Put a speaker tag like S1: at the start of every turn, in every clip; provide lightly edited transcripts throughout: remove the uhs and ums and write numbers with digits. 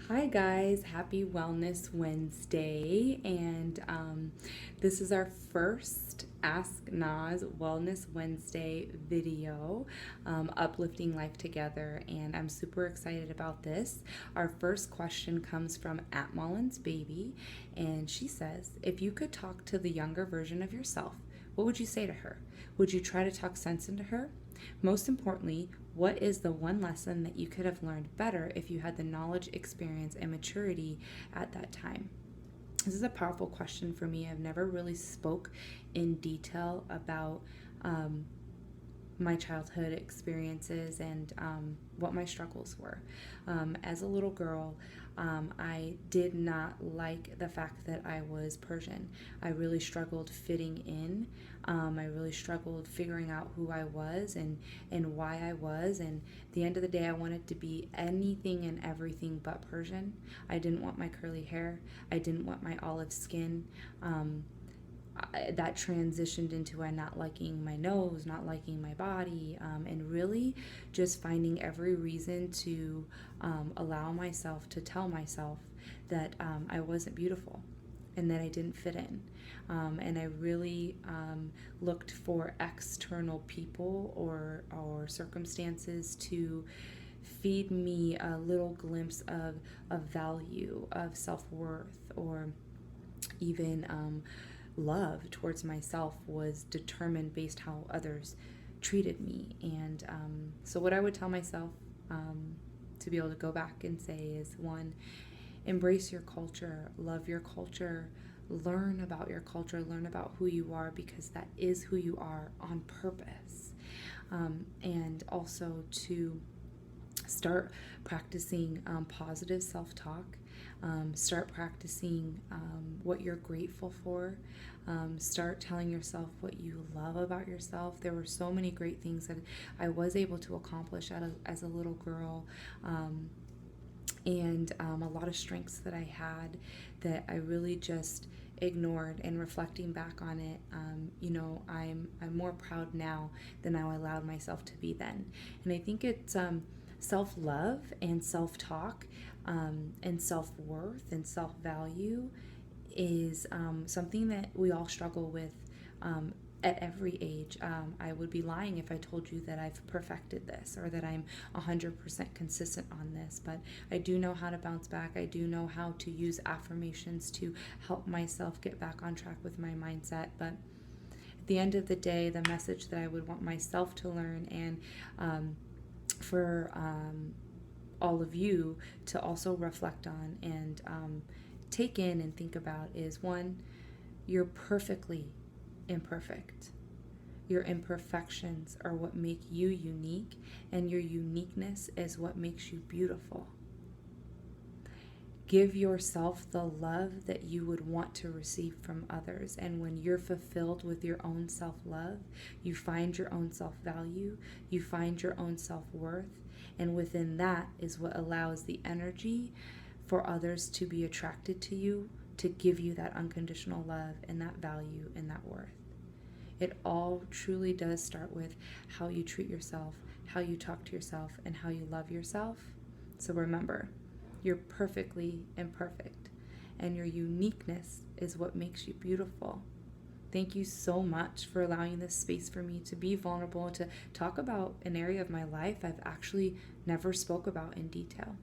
S1: Hi guys, happy Wellness Wednesday, and this is our first Ask Nas Wellness Wednesday video, uplifting life together, and I'm super excited about this. Our first question comes from at Mullins Baby, and she says, if you could talk to the younger version of yourself, what would you say to her? Would you try to talk sense into her? Most importantly, what is the one lesson that you could have learned better if you had the knowledge, experience, and maturity at that time? This is a powerful question for me. I've never really spoke in detail about my childhood experiences and what my struggles were. As a little girl, I did not like the fact that I was Persian. I really struggled fitting in. I really struggled figuring out who I was and why I was. And at the end of the day, I wanted to be anything and everything but Persian. I didn't want my curly hair. I didn't want my olive skin. That transitioned into I not liking my nose, not liking my body, and really just finding every reason to allow myself to tell myself that I wasn't beautiful and that I didn't fit in. And I really looked for external people or circumstances to feed me a little glimpse of value, of self-worth, or even love towards myself was determined based how others treated me. And so what I would tell myself to be able to go back and say is, one, embrace your culture, love your culture, learn about your culture, learn about who you are, because that is who you are on purpose. And also to start practicing positive self-talk. Start practicing what you're grateful for. Start telling yourself what you love about yourself. There were so many great things that I was able to accomplish as a little girl, and a lot of strengths that I had that I really just ignored. And reflecting back on it, I'm more proud now than I allowed myself to be then. And I think it's self-love and self-talk, and self-worth and self-value is something that we all struggle with at every age. I would be lying if I told you that I've perfected this or that I'm 100% consistent on this, but I do know how to bounce back. I do know how to use affirmations to help myself get back on track with my mindset. But at the end of the day, the message that I would want myself to learn, and for all of you to also reflect on and take in and think about is, one, you're perfectly imperfect. Your imperfections are what make you unique, and your uniqueness is what makes you beautiful. Give yourself the love that you would want to receive from others. And when you're fulfilled with your own self-love, you find your own self-value, you find your own self-worth, and within that is what allows the energy for others to be attracted to you, to give you that unconditional love and that value and that worth. It all truly does start with how you treat yourself, how you talk to yourself, and how you love yourself. So remember, you're perfectly imperfect, and your uniqueness is what makes you beautiful. Thank you so much for allowing this space for me to be vulnerable and to talk about an area of my life I've actually never spoke about in detail.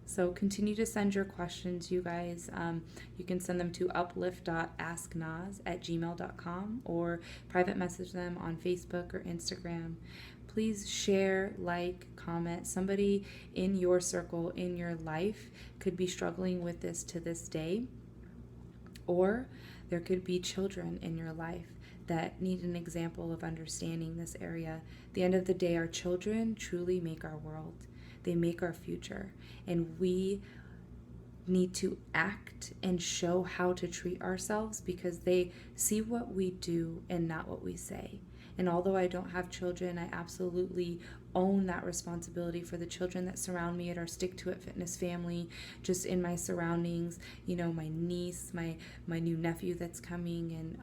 S1: So continue to send your questions, you guys. You can send them to uplift.asknaz@gmail.com or private message them on Facebook or Instagram. Please share, like, comment. Somebody in your circle, in your life, could be struggling with this to this day. Or there could be children in your life that need an example of understanding this area. At the end of the day, our children truly make our world. They make our future. And we need to act and show how to treat ourselves because they see what we do and not what we say. And although I don't have children, I absolutely own that responsibility for the children that surround me at our Stick to It Fitness family, just in my surroundings, my niece, my new nephew that's coming, and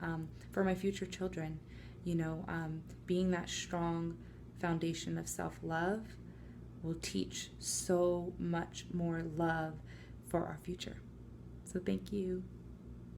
S1: for my future children, being that strong foundation of self-love will teach so much more love for our future. So thank you.